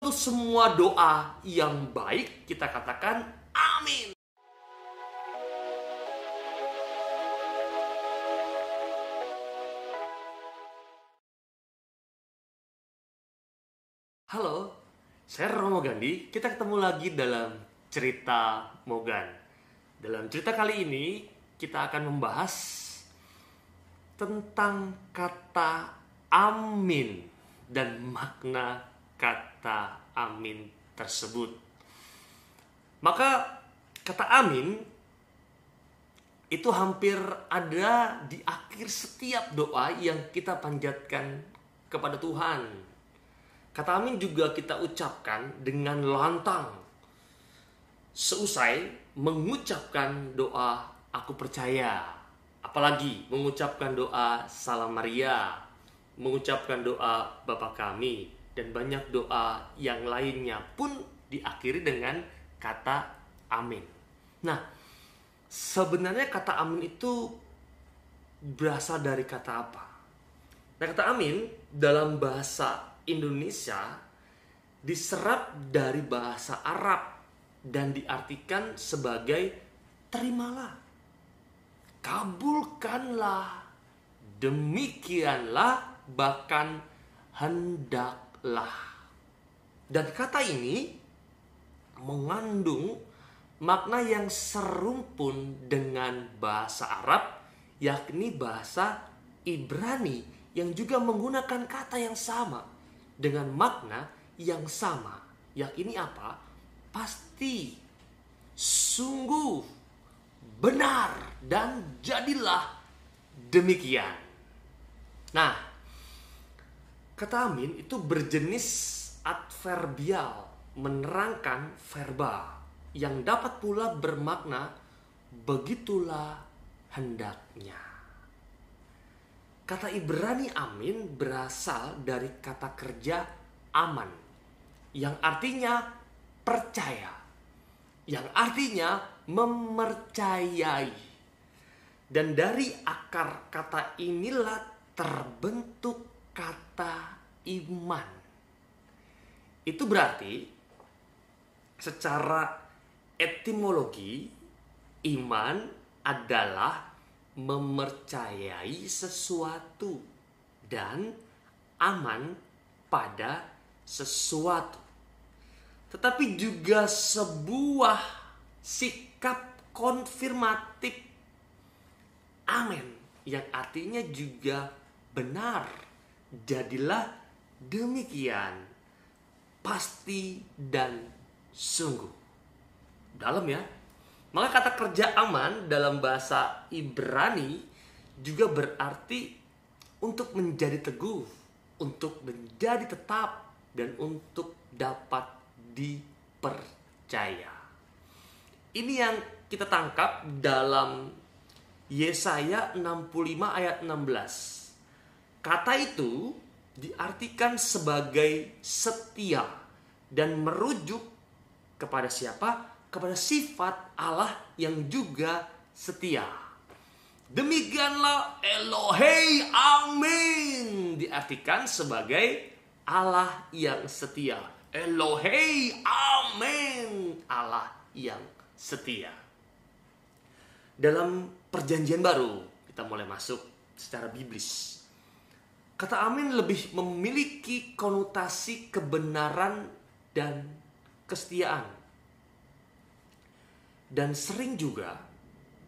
Untuk semua doa yang baik kita katakan amin. Halo, saya Romo Gandhi. Kita ketemu lagi dalam cerita Mogan. Dalam cerita kali ini kita akan membahas tentang kata amin dan makna kata amin tersebut. Maka kata amin itu hampir ada di akhir setiap doa yang kita panjatkan kepada Tuhan. Kata amin juga kita ucapkan dengan lantang seusai mengucapkan doa aku percaya. Apalagi mengucapkan doa Salam Maria, mengucapkan doa Bapa Kami, dan banyak doa yang lainnya pun diakhiri dengan kata amin. Nah, sebenarnya kata amin itu berasal dari kata apa? Nah, kata amin dalam bahasa Indonesia diserap dari bahasa Arab dan diartikan sebagai terimalah, kabulkanlah, demikianlah, bahkan hendaklah. Dan kata ini mengandung makna yang serumpun dengan bahasa Arab, yakni bahasa Ibrani yang juga menggunakan kata yang sama dengan makna yang sama, yakni apa? Pasti, sungguh, benar, dan jadilah demikian. Nah, kata amin itu berjenis adverbial, menerangkan verbal, yang dapat pula bermakna begitulah hendaknya. Kata Ibrani amin berasal dari kata kerja aman, yang artinya percaya, yang artinya memercayai. Dan dari akar kata inilah terbentuk kata iman. Itu berarti secara etimologi iman adalah memercayai sesuatu dan aman pada sesuatu, tetapi juga sebuah sikap konfirmatif amin yang artinya juga benar, jadilah demikian, pasti dan sungguh. Dalam ya. Maka kata kerja aman dalam bahasa Ibrani juga berarti untuk menjadi teguh, untuk menjadi tetap, dan untuk dapat dipercaya. Ini yang kita tangkap dalam Yesaya 65 ayat 16. Kata itu diartikan sebagai setia dan merujuk kepada siapa? Kepada sifat Allah yang juga setia. Demikianlah Elohei amin diartikan sebagai Allah yang setia. Elohei amin, Allah yang setia. Dalam perjanjian baru kita mulai masuk secara biblis. Kata amin lebih memiliki konotasi kebenaran dan kesetiaan. Dan sering juga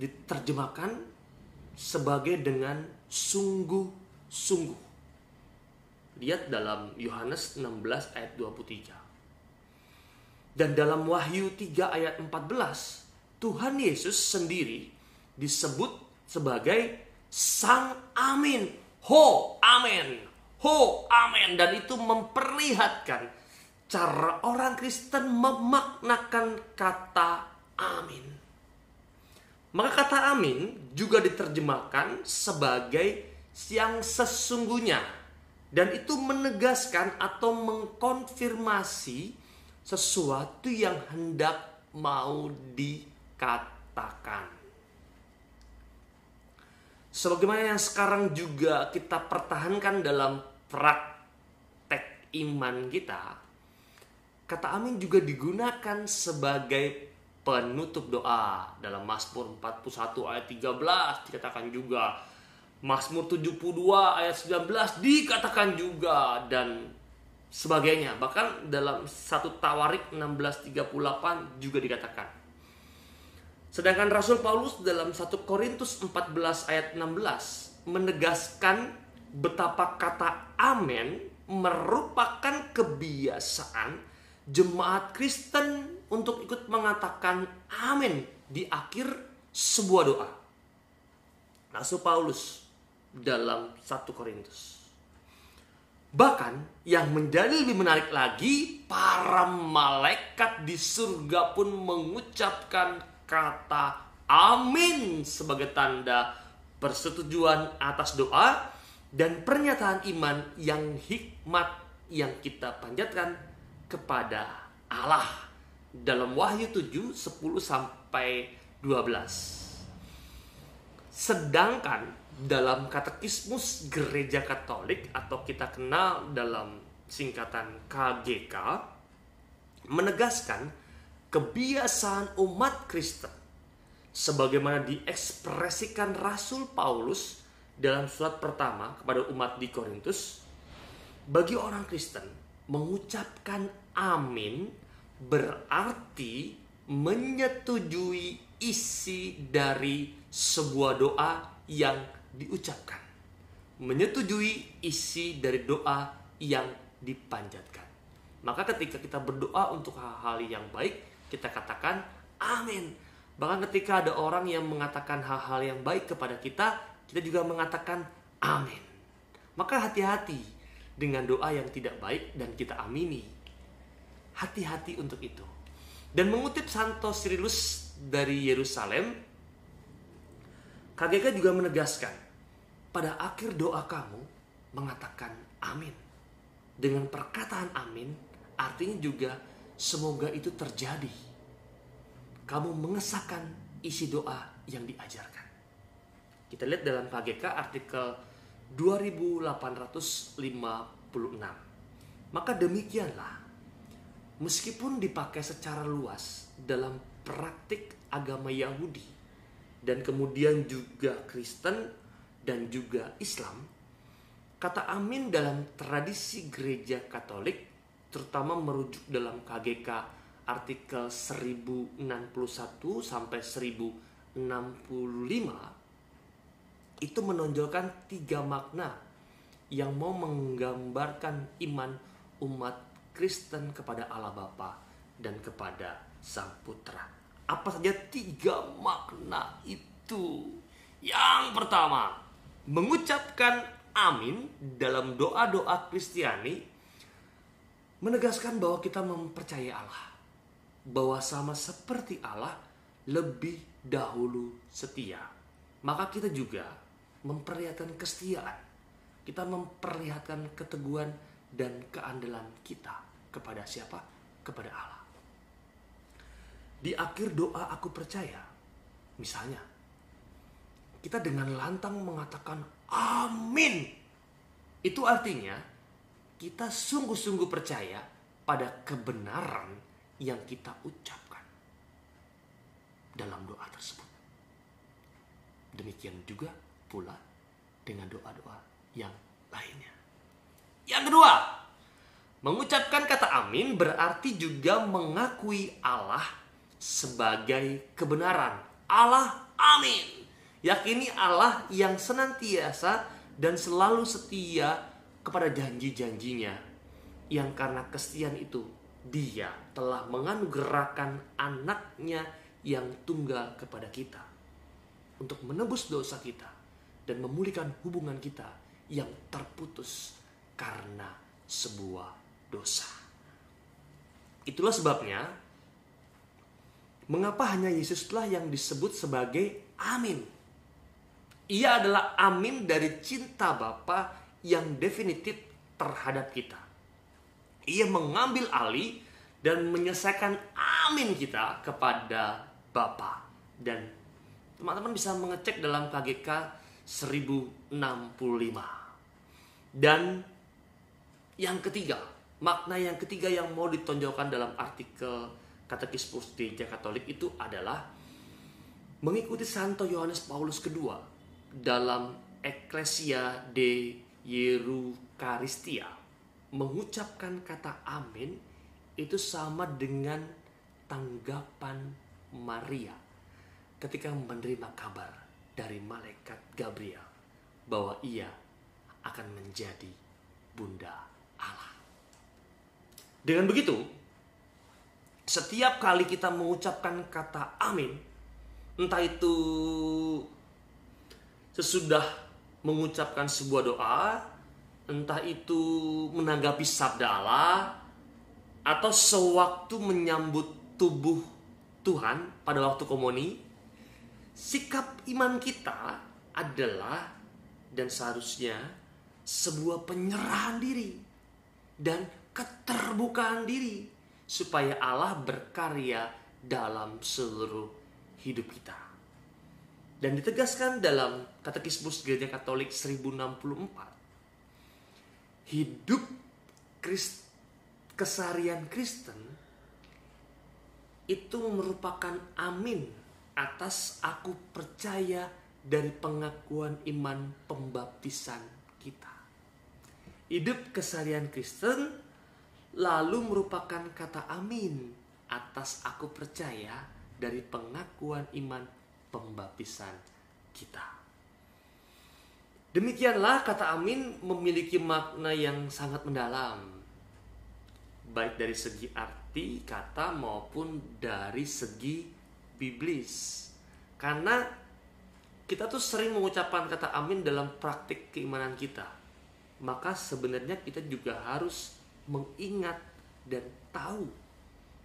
diterjemahkan sebagai dengan sungguh-sungguh. Lihat dalam Yohanes 16 ayat 23. Dan dalam Wahyu 3 ayat 14, Tuhan Yesus sendiri disebut sebagai Sang Amin. Ho, amin. Ho, amin. Dan itu memperlihatkan cara orang Kristen memaknakan kata amin. Maka kata amin juga diterjemahkan sebagai yang sesungguhnya, dan itu menegaskan atau mengkonfirmasi sesuatu yang hendak mau dikatakan. Sebagaimana yang sekarang juga kita pertahankan dalam praktek iman kita, kata amin juga digunakan sebagai penutup doa. Dalam Mazmur 41 ayat 13 dikatakan juga, Mazmur 72 ayat 19 dikatakan juga, dan sebagainya. Bahkan dalam 1 Tawarik 16:38 juga dikatakan. Sedangkan Rasul Paulus dalam 1 Korintus 14 ayat 16 menegaskan betapa kata amin merupakan kebiasaan jemaat Kristen untuk ikut mengatakan amin di akhir sebuah doa. Rasul Paulus dalam 1 Korintus. Bahkan yang menjadi lebih menarik lagi, para malaikat di surga pun mengucapkan kata amin sebagai tanda persetujuan atas doa dan pernyataan iman yang hikmat yang kita panjatkan kepada Allah. Dalam Wahyu 7, 10-12. Sedangkan dalam Katekismus Gereja Katolik atau kita kenal dalam singkatan KGK menegaskan kebiasaan umat Kristen sebagaimana diekspresikan Rasul Paulus dalam surat pertama kepada umat di Korintus. Bagi orang Kristen, mengucapkan amin berarti menyetujui isi dari sebuah doa yang diucapkan, menyetujui isi dari doa yang dipanjatkan. Maka ketika kita berdoa untuk hal-hal yang baik, kita katakan amin. Bahkan ketika ada orang yang mengatakan hal-hal yang baik kepada kita, kita juga mengatakan amin. Maka hati-hati dengan doa yang tidak baik dan kita amini. Hati-hati untuk itu. Dan mengutip Santo Cyrilus dari Yerusalem, KGK juga menegaskan, pada akhir doa kamu mengatakan amin. Dengan perkataan amin, artinya juga semoga itu terjadi. Kamu mengesahkan isi doa yang diajarkan. Kita lihat dalam KGK artikel 2856. Maka demikianlah, meskipun dipakai secara luas dalam praktik agama Yahudi dan kemudian juga Kristen dan juga Islam, kata amin dalam tradisi gereja Katolik terutama merujuk dalam KGK artikel 1061 sampai 1065 itu menonjolkan 3 makna yang mau menggambarkan iman umat Kristen kepada Allah Bapa dan kepada Sang Putra. Apa saja 3 makna itu? Yang pertama, mengucapkan amin dalam doa-doa Kristiani menegaskan bahwa kita mempercayai Allah, bahwa sama seperti Allah lebih dahulu setia. Maka kita juga memperlihatkan kesetiaan. Kita memperlihatkan keteguhan dan keandalan kita kepada siapa? Kepada Allah. Di akhir doa aku percaya, misalnya, kita dengan lantang mengatakan amin. Itu artinya kita sungguh-sungguh percaya pada kebenaran yang kita ucapkan dalam doa tersebut. Demikian juga pula dengan doa-doa yang lainnya. Yang kedua, mengucapkan kata amin berarti juga mengakui Allah sebagai kebenaran. Allah amin. Yakini Allah yang senantiasa dan selalu setia kepada janji-janjinya. Yang karena kesetiaan itu, Dia telah menganugerahkan anaknya yang tunggal kepada kita untuk menebus dosa kita dan memulihkan hubungan kita yang terputus karena sebuah dosa. Itulah sebabnya mengapa hanya Yesuslah yang disebut sebagai amin. Ia adalah amin dari cinta Bapa yang definitif terhadap kita. Ia mengambil alih dan menyelesaikan amin kita kepada Bapa. Dan teman-teman bisa mengecek dalam KGK 1065. Dan yang ketiga, Makna yang ketiga yang mau ditonjolkan dalam artikel Katekismus Gereja Katolik itu adalah mengikuti Santo Yohanes Paulus II dalam Ecclesia de Eucharistia. Mengucapkan kata amin itu sama dengan tanggapan Maria ketika menerima kabar dari malaikat Gabriel bahwa ia akan menjadi bunda Allah. Dengan begitu, setiap kali kita mengucapkan kata amin, entah itu sesudah mengucapkan sebuah doa, entah itu menanggapi sabda Allah, atau sewaktu menyambut tubuh Tuhan pada waktu komuni, sikap iman kita adalah dan seharusnya sebuah penyerahan diri dan keterbukaan diri supaya Allah berkarya dalam seluruh hidup kita. Dan ditegaskan dalam Katekismus Gereja Katolik 1064, hidup keseharian Kristen itu merupakan amin atas aku percaya dari pengakuan iman pembaptisan kita. Hidup keseharian Kristen lalu merupakan kata amin atas aku percaya dari pengakuan iman pembaptisan kita. Demikianlah kata amin memiliki makna yang sangat mendalam, baik dari segi arti kata maupun dari segi biblis. Karena kita tuh sering mengucapkan kata amin dalam praktik keimanan kita. Maka sebenarnya kita juga harus mengingat dan tahu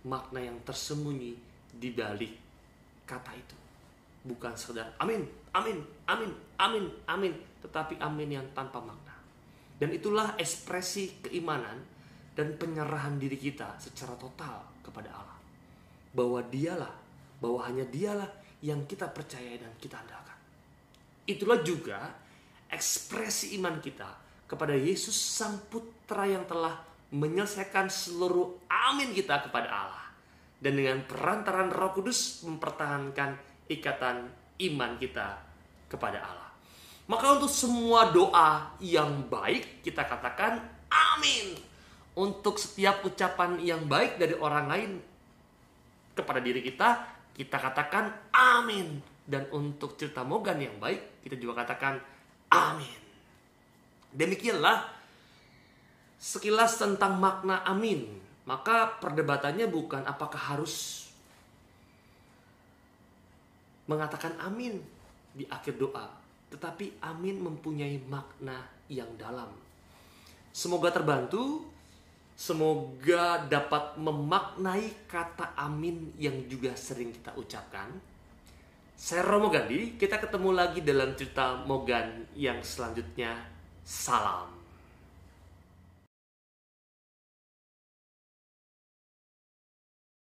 makna yang tersembunyi di balik kata itu. Bukan sekedar amin, amin, amin, amin, amin, tetapi amin yang tanpa makna. Dan itulah ekspresi keimanan dan penyerahan diri kita secara total kepada Allah. Bahwa hanya dialah yang kita percaya dan kita andalkan. Itulah juga ekspresi iman kita kepada Yesus Sang Putra yang telah menyelesaikan seluruh amin kita kepada Allah. Dan dengan perantaran Roh Kudus mempertahankan ikatan iman kita kepada Allah. Maka untuk semua doa yang baik kita katakan amin. Untuk setiap ucapan yang baik dari orang lain kepada diri kita, kita katakan amin. Dan untuk cerita mogan yang baik, kita juga katakan amin. Demikianlah sekilas tentang makna amin. Maka perdebatannya bukan apakah harus mengatakan amin di akhir doa, tetapi amin mempunyai makna yang dalam. Semoga terbantu, semoga dapat memaknai kata amin yang juga sering kita ucapkan. Saya Romo Gandhi, kita ketemu lagi dalam cerita Mogan yang selanjutnya. Salam.